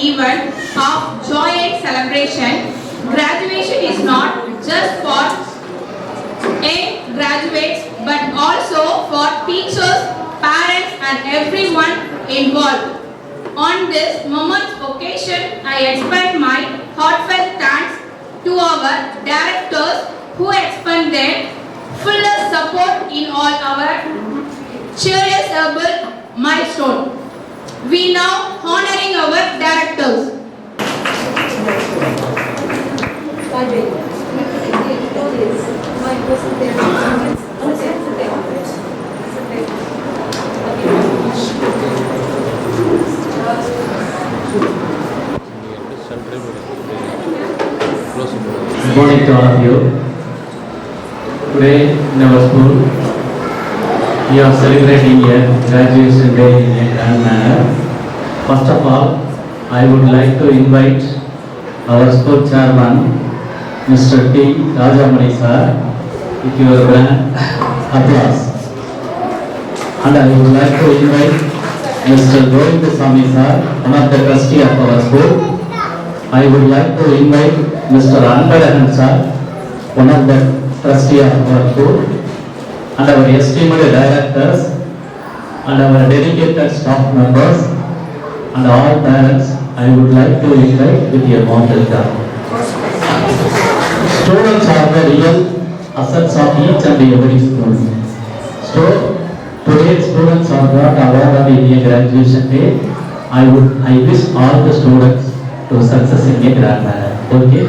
Event of joy and celebration. Graduation is not just for graduates but also for teachers, parents and everyone involved. On this momentous occasion, I extend my heartfelt thanks to our directors who expended fullest support in all our cherished milestone. We now honoring our directors. Good morning to all of you. Today in our school, we are celebrating a graduation day in a grand manner. First of all, I would like to invite our school chairman, Mr. T. Rajamani sir, with your grand applause. And I would like to invite Mr. Govindasamy sir, one of the trustees of our school. I would like to invite Mr. Anbarahan sir, one of the trustees of our school, and our esteemed directors, and our dedicated staff members, and all parents. I would like to invite with your warm welcome. Students are the real assets of each and every school. So today students are got awarded in a graduation day. I wish all the students to success in a grand manner. Okay.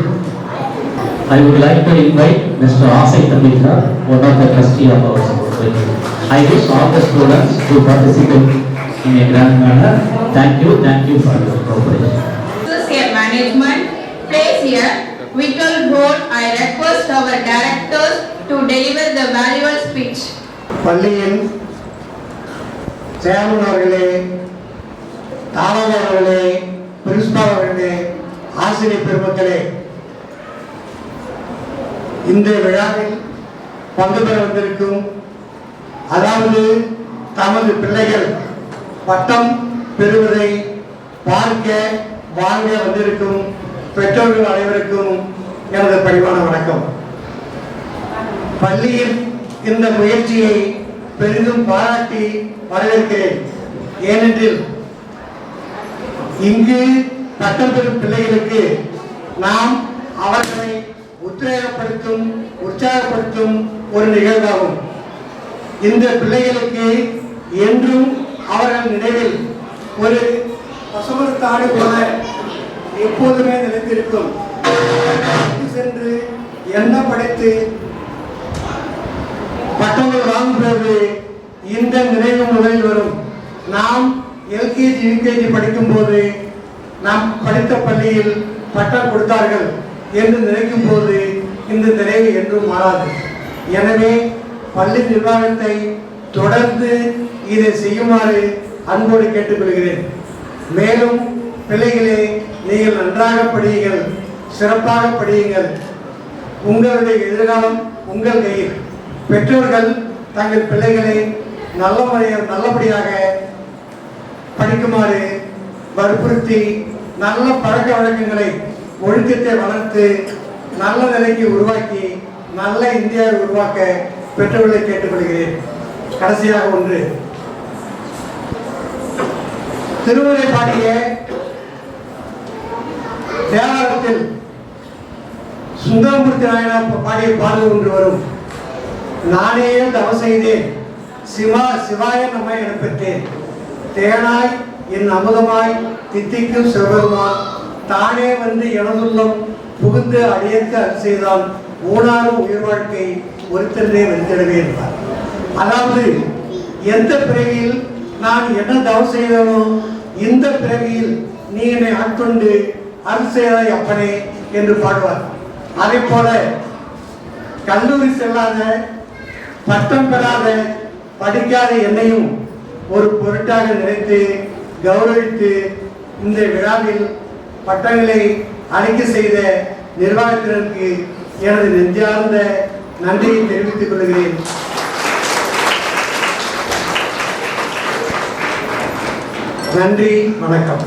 I would like to invite Mr. Asay Tamitra, one of the trustees of our school. I wish all the students to participate in a grand manner. Thank you for your cooperation. Management plays here vital role. I request our directors to deliver the valuable speech. பள்ளியின் chairman அவர்களே, தாளர் அவர்களே, principal அவர்களே, ஆசிரியர் பெருமக்களே, இந்த விழாவில் பங்கு பெற வந்திருக்கும், அதாவது தமது பிள்ளைகள் பட்டம் பெறுவதை பார்க்க வாங்க வந்திருக்கும் பெற்றோர்கள் அனைவருக்கும் எனது பணிவான வணக்கம். பள்ளியில் இந்த முயற்சியை பெரிதும் பாராட்டி வரவேற்கிறேன். ஏனென்றில் இங்கு பட்டம் பெறும் பிள்ளைகளுக்கு நாம் அவர்களை உற்சாகப்படுத்தும் ஒரு நிகழ்வாகும். இந்த பிள்ளைகளுக்கு என்றும் அவர்கள் நினைவில் ஒரு பசுமரத்தாடு போல எப்போதுமே நிலைத்திருக்கும். சென்று என்ன படைத்து பட்டங்கள் வாங்கும்போது இந்த நினைவு முதலில் வரும். நாம் எல்கேஜி யூகேஜி படிக்கும் போது நாம் படித்த பள்ளியில் பட்டம் கொடுத்தார்கள் என்று நினைக்கும் போது இந்த நினைவு என்றும் மாறாது. எனவே பள்ளி நிர்வாகத்தை தொடர்ந்து இதை செய்யுமாறு அன்போடு கேட்டுக்கொள்கிறேன். மேலும் பிள்ளைகளே, நீங்கள் நன்றாக படியுங்கள், சிறப்பாக படியுங்கள். உங்களுடைய எதிர்காலம் உங்கள் கையில். பெற்றோர்கள் தங்கள் பிள்ளைகளை நல்லபடியாக படிக்குமாறு வற்புறுத்தி நல்ல பழக்க வழக்கங்களை, ஒழுக்கத்தை வளர்த்து நல்ல நிலைக்கு உருவாக்கி நல்ல இந்தியாவை உருவாக்க பெற்றோர்களை கேட்டுக்கொள்கிறேன். கடைசியாக ஒன்று, திருமுறை பாடிய தேவாரத்தில் சுந்தரமூர்த்தி நாயனார் பாடிய பாடல் ஒன்று வரும். நானே தவம் செய்தேன் சிவாய நம என பெற்றேன். தேனாய் என் அமுதமாய் தித்திக்கும் சிவபெருமான் தானே வந்து எனதுள்ளம் புகுந்து அடியேற்க செய்தான் ஊனாரும் உயிர் வாழ்க்கை ஒருத்தன்றே வெறுத்திடவே என்பார். அதாவது எந்த பிறவியில் நான் என்ன தவம் செய்தனோ இந்த பிறவியில் நீ என்னை ஆட்கொண்டு அருள் செய்தாய் அப்பனே என்று பாடுவார். அதே போல கல்லூரி செல்லாத பட்டம் பெறாத படிக்காத என்னையும் ஒரு பொருட்டாக நினைத்து கௌரவித்து இந்த விழாவில் பட்டங்களை அளிக்க செய்த நிர்வாகத்தினருக்கு எனது நெஞ்சார்ந்த நன்றியை தெரிவித்துக் கொள்கிறேன். நன்றி, வணக்கம்.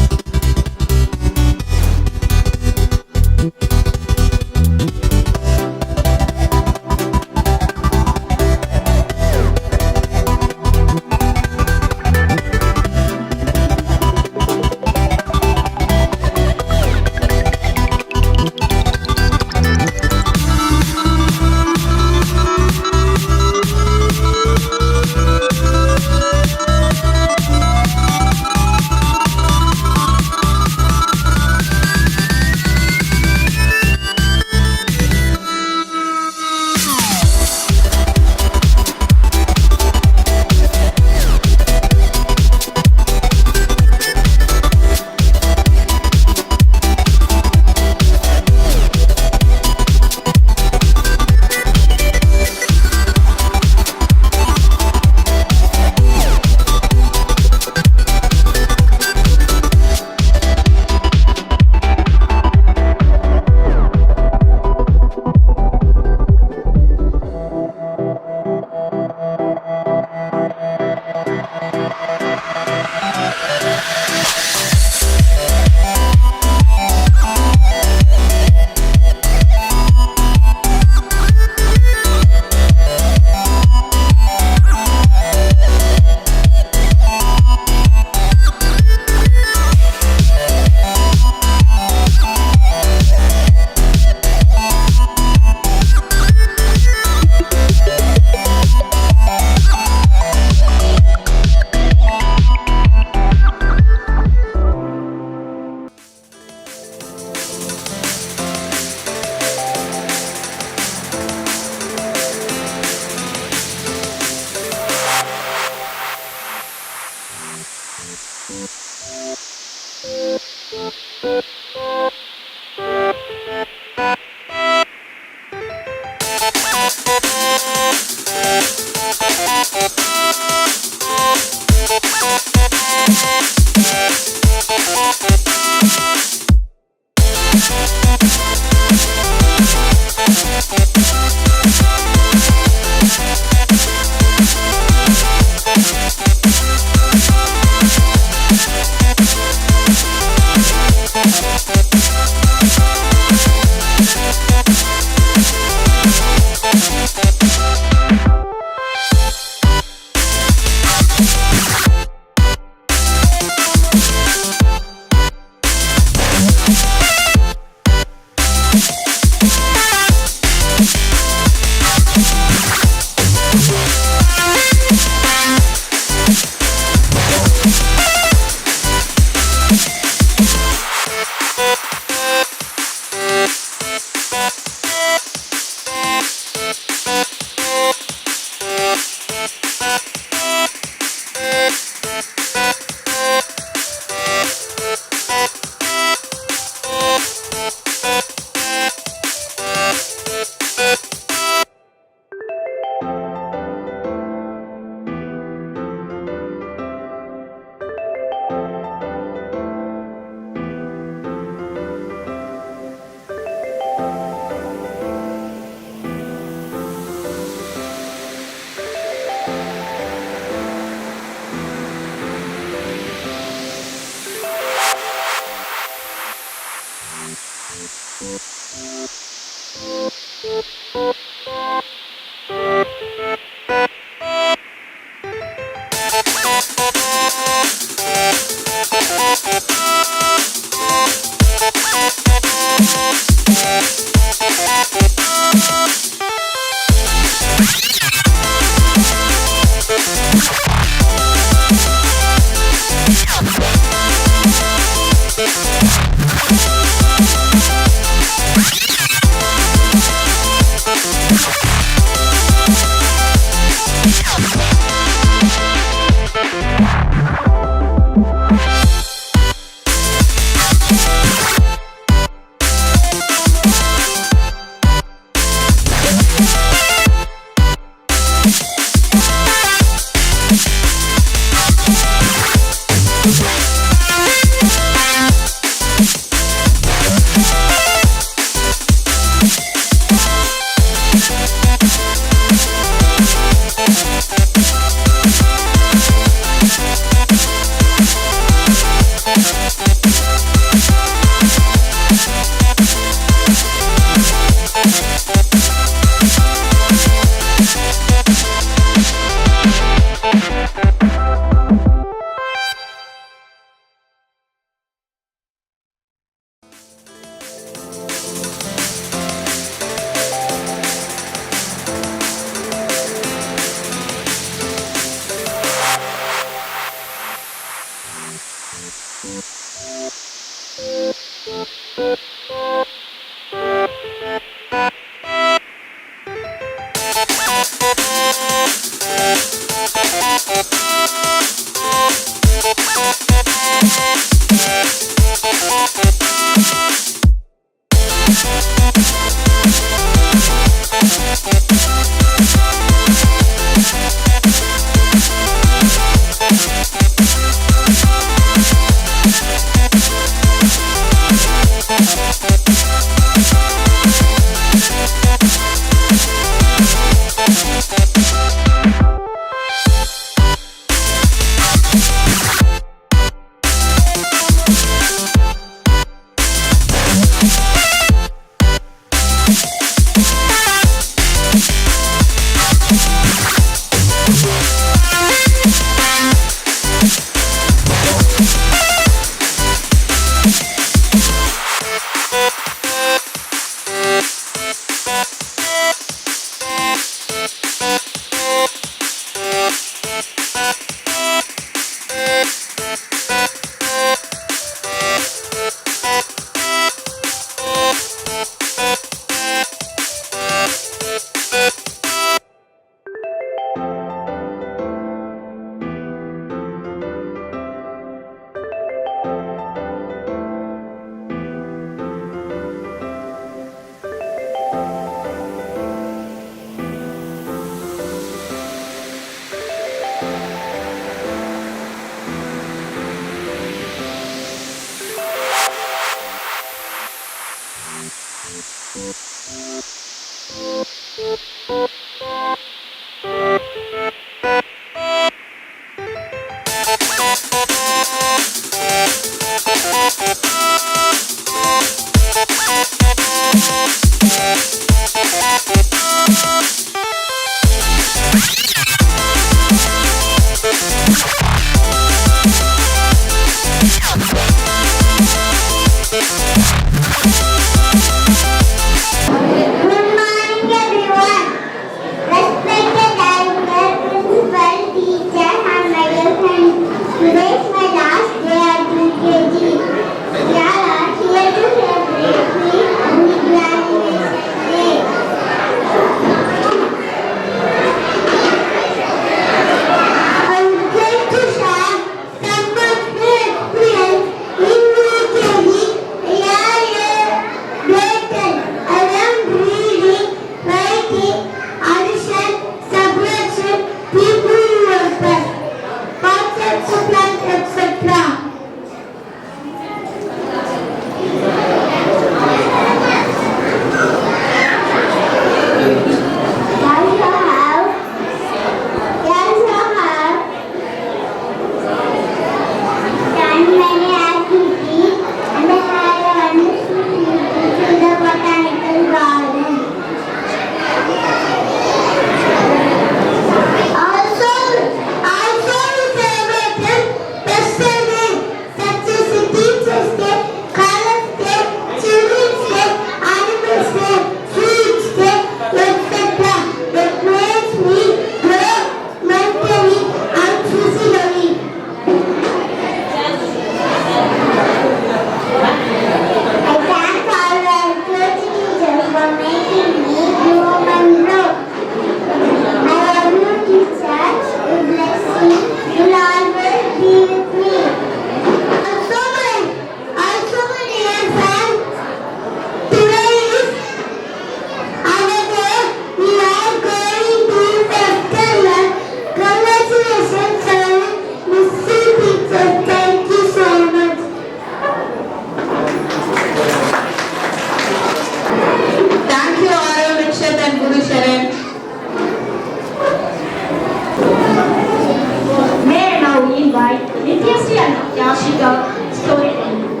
by Nityasri and Yashika storytelling.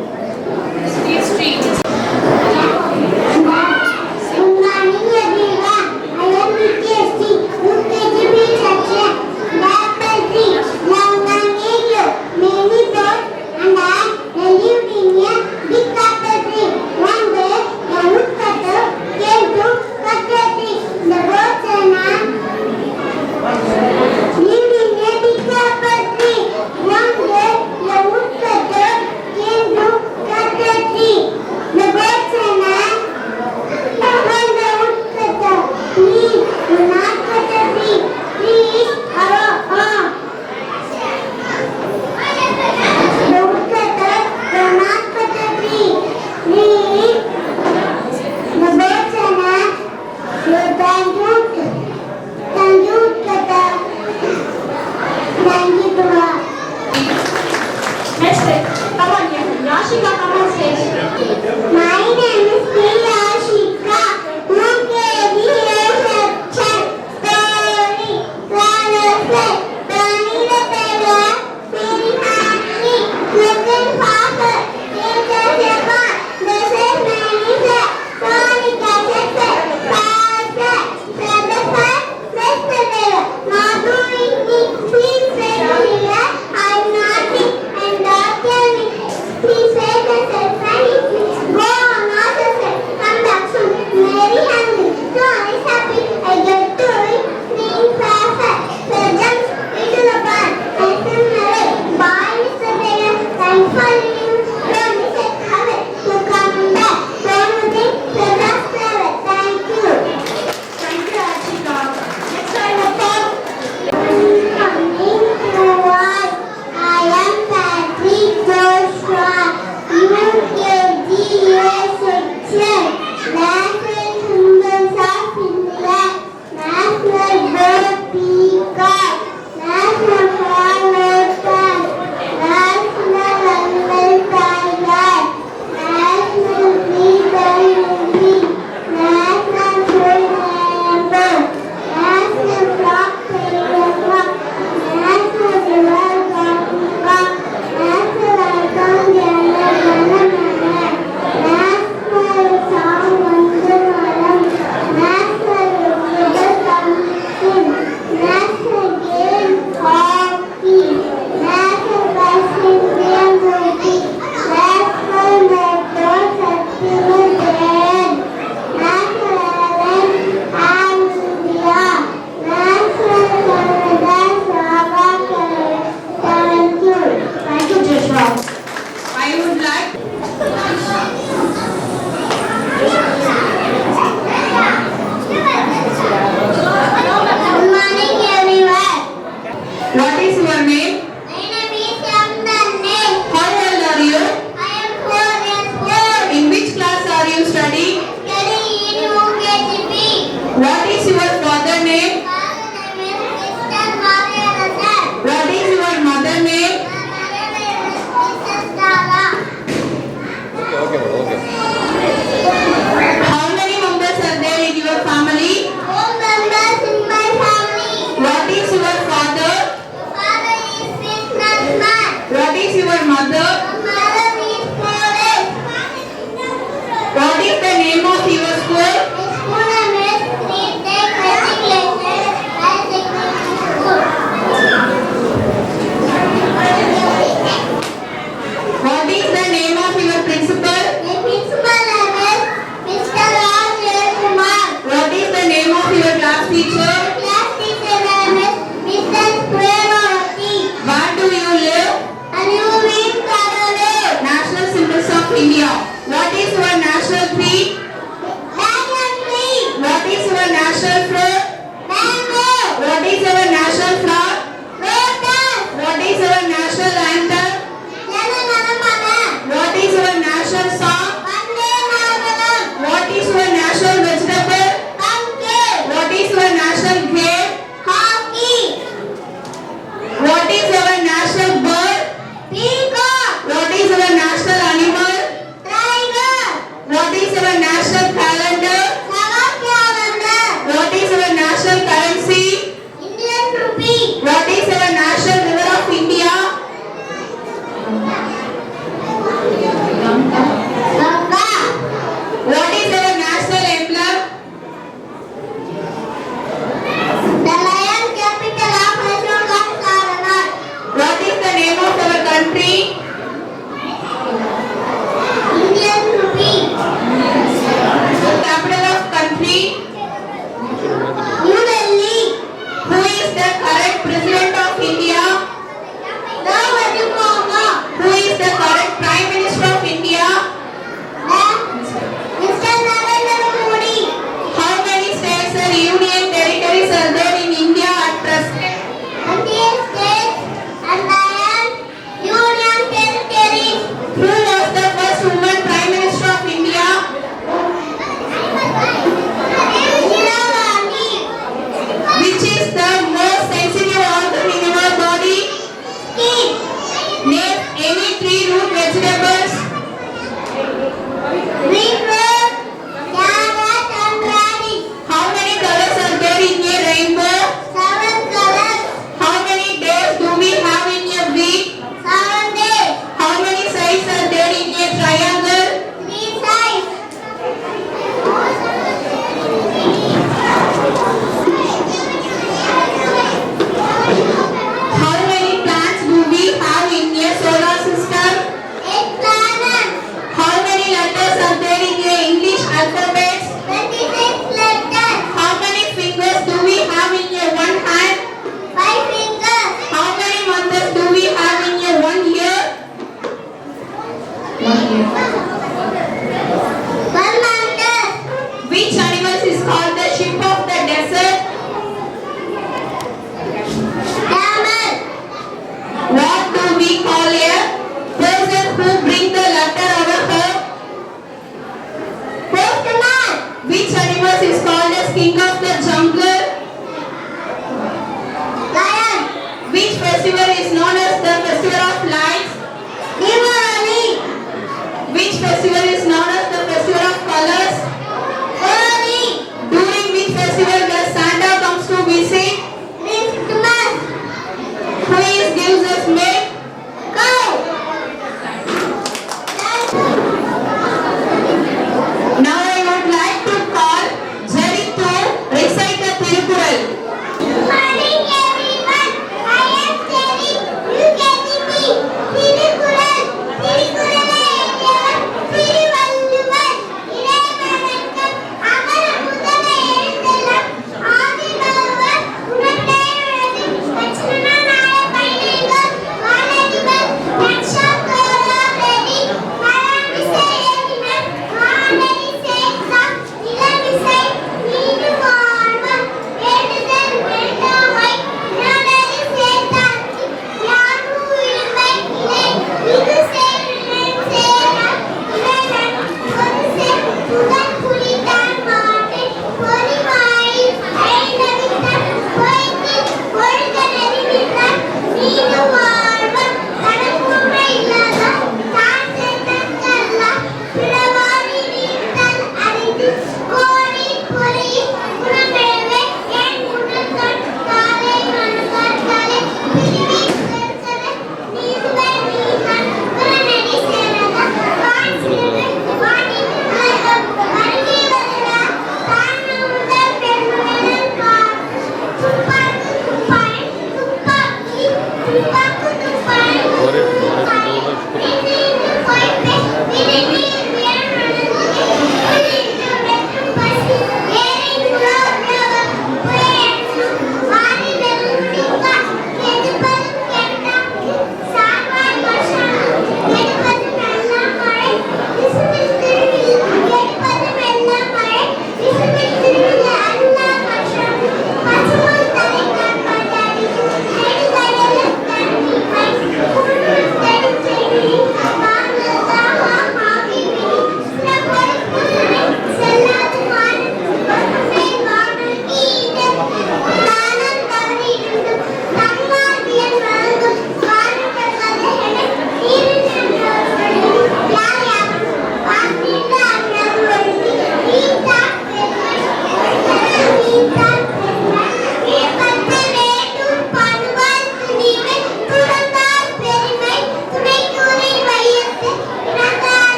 Good morning everyone. I am Nityasri, UKGB section. Apple tree, long and area, many birds, and I lived in a big apple tree. One day, a woodcutter came to cut the tree. The birds and I lived in a big apple tree. One day, a woodcutter came to cut the tree. The birds and I when the woodcutter, please do not cut the tree. Please, the woodcutter do not cut the tree. Please, the birds and I thank you, woodcutter. Thank you, Dua. Next, come on, Yashika, come on stage. My name is Yashika. UKG section. Story. Flowers. Bunny the bear. Very happy. Looking faster. Teacher Shepherd. This is Melissa. Tony Cassette. Faster. Feather fan. Mr. Bear. Not doing it. Please say here. I'm naughty and doctor me. Please say the surprise. Go on, not the set. Come back soon. Very hungry. So I is happy. I get to it. Being faster. So jumps into the barn. I swim away. Bye, Mr. Bear. Thanks for leaving. Promise it. Have it. To come back. Don't you think? So that's clever. Thank you. Thank you, Yashika. Next, I have Paul. Coming to what? I am Patrick Joshua, UKG section. National Symbols of India, National Bird Peacock, National Flower Plant, National Animal Tiger, National Breed and Movie, National Food Member, National Flock National River Cock, National Icon National Song Vandanam, National River Pumpkin, National Game Hockey, National Passenger Movie, National Metro Festival Day, National Island and India, National Canada Saga. Thank you. Thank you, Joshua. I would like Good morning everyone. what is your name? My name is Yamdani. How old are you? I am 4 years old. In which class are you studying? Studying in UKGP. What is your father name? Father name is Mr. Marianasan. What is your mother name? My mother name is Mrs. Dala. How many members are there in your family? 4 members in my family. What is your father? Father is businessman. What is your mother? Mother is police. What is the name of your school? My school name is Three Tech Matriculation High Secondary School. What is the name of your principal? My principal name is Mr. Raj Kumar. What is the name of your class teacher? Class teacher name is Mrs. Premavati. Where do you live? And you in Karole. country? Indian rupee. Capital of country? New Delhi. Who is the current president of India? Draupadi Murmu. Who is the current prime minister of India? Mr. Narendra Modi. How many states and union territories are there in India at present? 28 states and 9 union territories. Who was the first woman prime minister of India? Indira Gandhi. Which is the most sensitive organ in our body? Skin. Name any 3 root vegetables. Beetroot. Carrot and radish. How many colors are there in a rainbow? 7 colors. How many days do we have in a week? 7 days. How many sides are there in a triangle? 3 sides. How many plants do we have in a solar system? 8 planets. How many letters are there in a English alphabet? 26 letters. How many fingers do we have in a one hand? 5 fingers. How many months do we have in a 1 year? 1 month. Which animal is called the sheep of the desert? Camel. What do we call a person who bring the letter our home? Postman. Which animal is called as king of the jungle? Lion. Which festival is known as the festival of lights? Diwali. Which festival is known as the festival of colors? Holi. During which festival does Santa comes to visit? Christmas. Who is gives us milk? Cow. Now I would like to call Jerry to recite the Tirukural. Good morning everyone. I am Terry.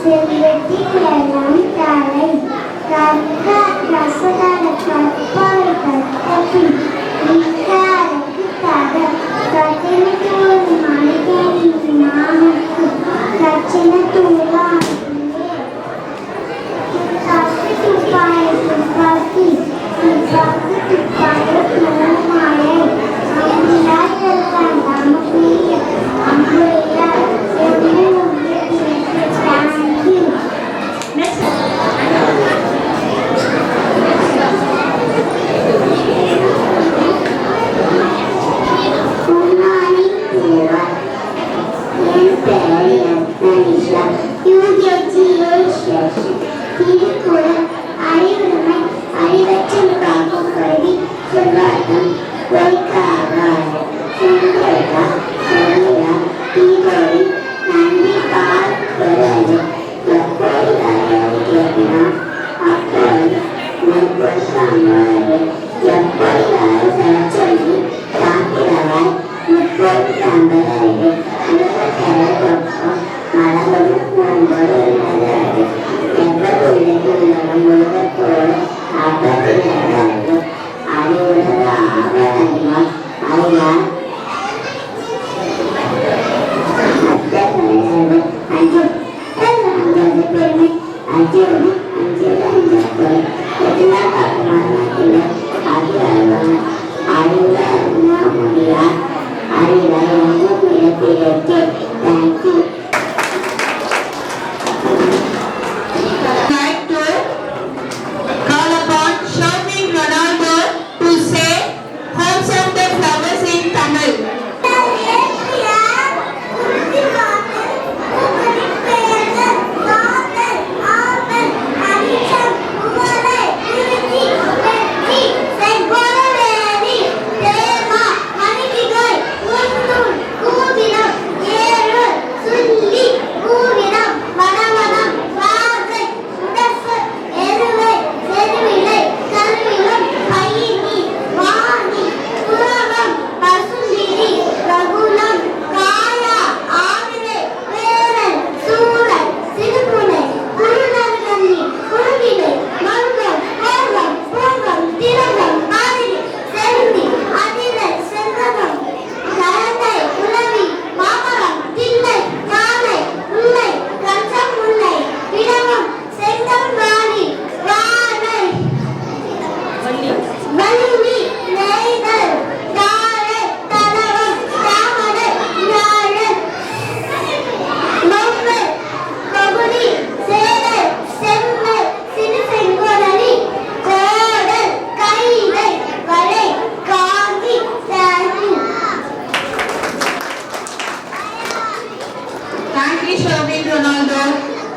செல்வத்தில் எல்லாம் தலை கற்க ரசகர கற்பாய் கற்பின் விக்காரக்கு தக கட்டணத்து ஒரு மனிதனின் நானுக்கு லட்சணத்துள்ளா துப்பாக்கி துப்பாக்கி துப்பாக்கி துப்பாக்கி திருக்குறள் அறிவுரிமை அறிவற்றின் காக்கும் கல்வி சொல்வார்த்தம் பொய்க்காவார் செங்கல்கா சொல்லியா தீபொழி நன்றி கால் பெறாது எப்போது கேட்பினா அப்போது நெற்பொழி சாம்பாடு எப்போது சொல்லி தாக்கிறவாய் முப்பொழி சாம்பராது உலகம் மலரும் நண்போடு நல்லாது எவ்வளவு முழுவத்தோடு அப்பத்தினார்கள் அறிவுலக ஆவரணிமால் அறிவார் பெருமை அஞ்சோடு அஞ்சோடு அஞ்சோடு எத்தனா காரணத்தில் அறிவார் அறிவுல முடியார் அறிவார் ஒன்றும் இடத்திற்கு thank you.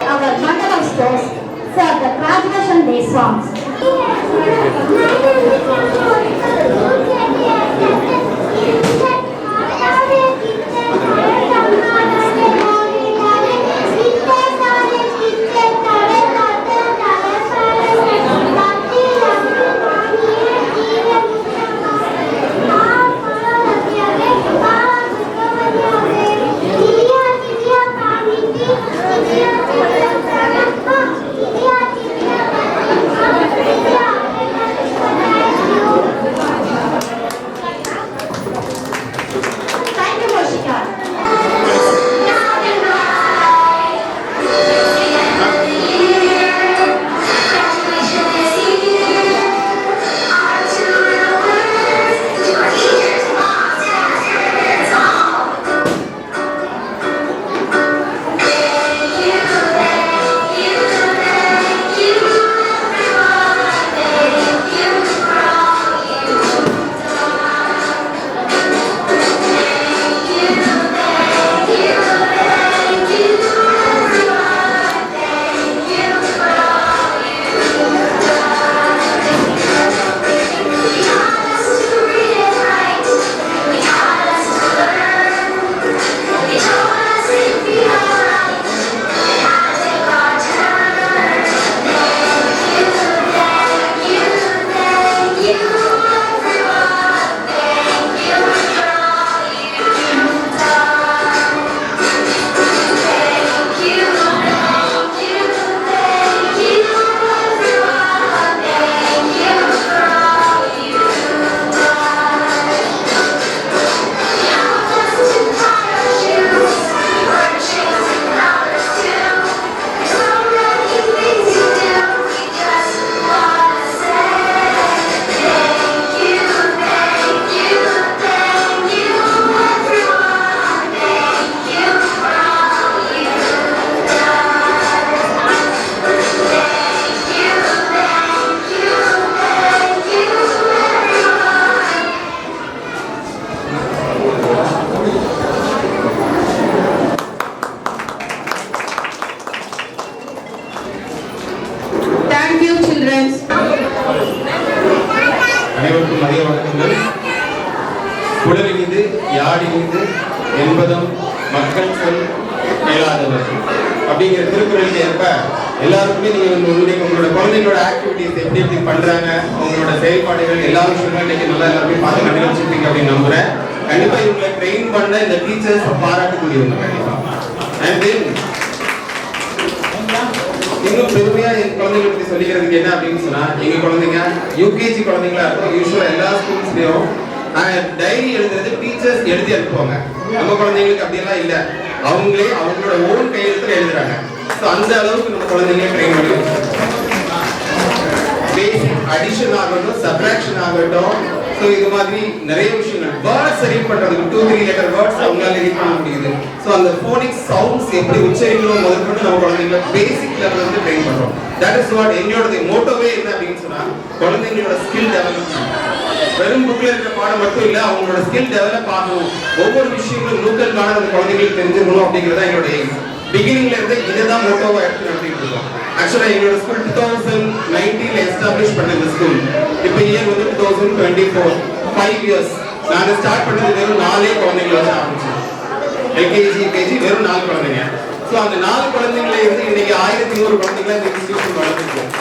Our Mandala stores serve the graduation day songs. நாடி மீது என்பதும் மக்கள் சொல் மேலாதவர் அப்படிங்கிற திருக்குறளுக்கு ஏற்ப எல்லாருக்குமே நீங்க உங்களோட குழந்தைங்களோட ஆக்டிவிட்டிஸ் எப்படி எப்படி பண்றாங்க, உங்களோட செயல்பாடுகள் எல்லா விஷயங்களும் இன்னைக்கு நல்லா எல்லாருமே பார்த்து கண்டுபிடிச்சிருப்பீங்க அப்படின்னு நம்புறேன். கண்டிப்பா இவங்களை ட்ரெயின் பண்ண இந்த டீச்சர்ஸ் பாராட்டக்கூடியவங்க கண்டிப்பா. அண்ட் தென் இன்னும் பெருமையா என் குழந்தைங்களை பத்தி சொல்லிக்கிறதுக்கு என்ன அப்படின்னு சொன்னா, எங்க குழந்தைங்க யூகேஜி குழந்தைங்களா இருக்கும். யூஸ்வலா எல்லா ஸ்கூல்ஸ்லயும் டைரி எழுதுறது டீச்சர்ஸ் எழுதி அனுப்புவாங்க. நம்ம குழந்தைங்களுக்கு அப்படியெல்லாம் இல்லை, அவங்களே அவங்களோட ஓன் கையெழுத்துல எழுதுறாங்க. ஸோ அந்த அளவுக்கு நம்ம குழந்தைங்க ட்ரெயின் பண்ணி பேசிக் அடிஷன் ஆகட்டும், சப்ராக்ஷன் ஆகட்டும், ஸோ இது மாதிரி நிறைய விஷயங்கள் வேர்ட்ஸ் ரீட் பண்றதுக்கு 2-3 லெட்டர் வேர்ட்ஸ் அவங்களால ரீட் பண்ண முடியுது. ஸோ அந்த ஃபோனிக் சவுண்ட்ஸ் எப்படி உச்சரிக்கணும் முதற்கொண்டு நம்ம குழந்தைங்களை பேசிக் லெவல்ல இருந்து ட்ரெயின் பண்றோம். தட் இஸ் வாட் என்னோட மோட்டோவே என்ன அப்படின்னு சொன்னா, குழந்தைங்களோட ஸ்கில் டெவலப்மெண்ட். வெறும் புக்ல இருக்கிற பாடம் மட்டும் இல்ல, அவங்களோட ஸ்கில் டெவலப் ஆகணும். ஒவ்வொரு விஷயங்களும் நூக்கல்கான அந்த குழந்தைங்களுக்கு தெரிஞ்சுக்கணும் அப்படிங்கறத எங்களோட எய்ம். பிகினிங்ல இருந்து இதுதான் மோட்டோவா எடுத்து நடத்திட்டு இருக்கோம். ஆக்சுவலா எங்களோட ஸ்கூல் 2019 எஸ்டாப்ளிஷ் பண்ண இந்த ஸ்கூல் இப்போ இயர் வந்து 2024, 5 இயர்ஸ். நாங்க ஸ்டார்ட் பண்ணது வெறும் 4 குழந்தைங்கள வச்சு ஆரம்பிச்சோம். எல்கேஜி யூகேஜி வெறும் 4 குழந்தைங்க. ஸோ அந்த 4 குழந்தைங்கள இருந்து இன்னைக்கு 1100 குழந்தைங்கள இந்த இன்ஸ்டிடியூஷன் வளர்த்துருக்கோம்.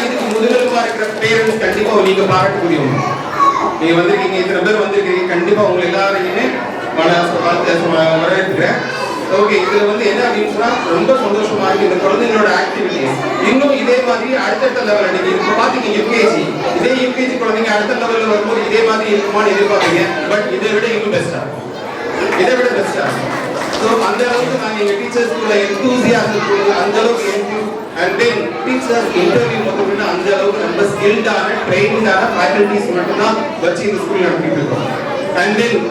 இதுக்கு முதல்வா இருக்கிற பேரண்ட்ஸ் கண்டிப்பா நீங்க பாராட்டக்கூடியவங்க. நீங்க வந்திருக்கீங்க, இத்தனை பேர் வந்திருக்கீங்க, கண்டிப்பா உங்க எல்லாரையுமே வரவேற்கிறேன். ஓகே, இதுல என்ன அப்படின்னு சொன்னா ரொம்ப சந்தோஷமா இருக்கு. இந்த குழந்தைங்களோட ஆக்டிவிட்டிஸ் இன்னும் இதே மாதிரி அடுத்தடுத்த லெவல் நீங்க இப்ப பாத்தீங்க யூகேஜி, இதே யூகேஜி குழந்தைங்க அடுத்த லெவல்ல வரும்போது இதே மாதிரி இருக்குமான்னு எதிர்பார்ப்பீங்க. பட் இதை விட இன்னும் பெஸ்டா, இதை விட பெஸ்டா. ஸோ அந்த அளவுக்கு நாங்கள் எங்கள் டீச்சர்ஸ்க்குள்ள எந்தூசியாசம் அந்த அளவுக்கு அண்ட் தென் டீச்சர்ஸ் இன்டர்வியூ முதல்ல அந்த அளவுக்கு ரொம்ப ஸ்கில்டான ட்ரெயின்டான ஃபேக்கல்டிஸ் மட்டும்தான் வச்சு இந்த ஸ்கூல் நடத்திட்டு இருக்கோம். And then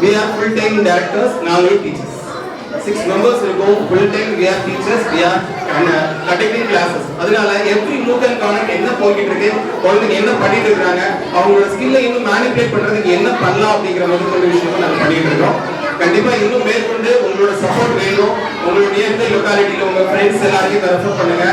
we are full time directors, நாங்களும் teachers. 6 members will go full time. We are teachers, we are conducting classes. அதனால எவ்ரி மூக்கன் கான்செப்ட் என்ன போயிட்டு இருக்கு, குழந்தைங்க என்ன பண்ணிட்டு இருக்காங்க, அவங்களோட ஸ்கில்லை இன்னும் மேனிபுலேட் பண்றதுக்கு என்ன பண்ணலாம் அப்படிங்கிற மாதிரி விஷயம் நாங்கள் பண்ணிட்டு இருக்கோம். கண்டிப்பா இன்னும் மேற்கொண்டு உங்களோட சப்போர்ட் வேணும். உங்களோட நியர்பை லொகாலிட்டியில உங்க ஃப்ரெண்ட்ஸ் எல்லாரையும் ரெஃபர் பண்ணுங்க.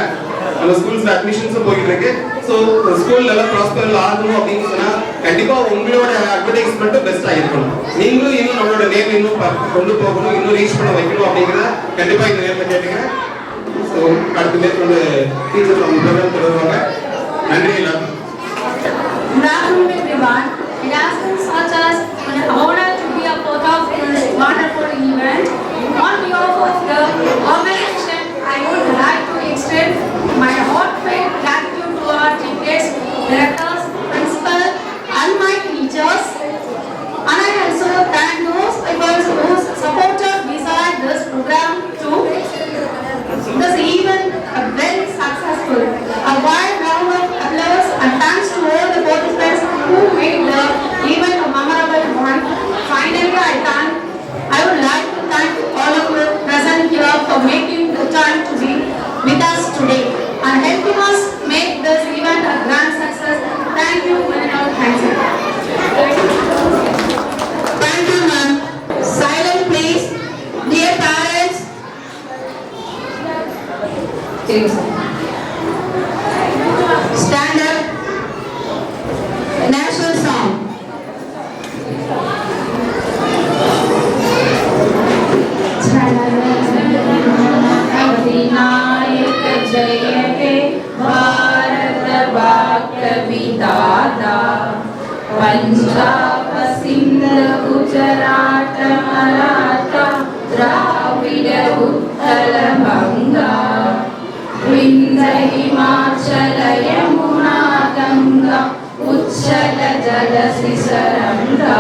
நம்ம ஸ்கூல்ஸ்ல அட்மிஷன்ஸும் போயிட்டு இருக்கு. ஸோ ஸ்கூல் நல்லா ப்ராஸ்பர் ஆகணும் அப்படின்னு சொன்னா கண்டிப்பா உங்களோட அட்வர்டைஸ்மெண்ட்டும் பெஸ்டா இருக்கணும். நீங்களும் இன்னும் நம்மளோட நேம் இன்னும் கொண்டு போகணும், இன்னும் ரீச் பண்ண வைக்கணும் அப்படிங்கிறத கண்டிப்பா இந்த நேரத்தில் கேட்டுக்கிறேன். ஸோ அடுத்த மேற்கொண்டு டீச்சர்ஸ் அவங்க ப்ரோக்ராம் தொடருவாங்க. நன்றி எல்லாரும். Good afternoon everyone. It has been such an honor to be a part of this wonderful event. On behalf of the organization, I would like to extend my heartfelt gratitude to our teachers, directors, principal, and my teachers. And I also thank those people who supported beside this program too. This event is very successful. A wide round of applause and thanks to all the participants who made the event a memorable one. Finally, I would like to thank all of you present here for making the time to be with us today and helping us make this event a grand success. Thank you and all. Thank you. Thank you, ma'am. Silent, please. Dear parents. Stand up. National song. Vinayak जय हे भारत भाग्य विधाता पंजाब सिंध गुजरात मराठा द्राविड उत्कल बंगा विंध्य हिमाचल यमुना गंगा उच्चल जलधि सरंगा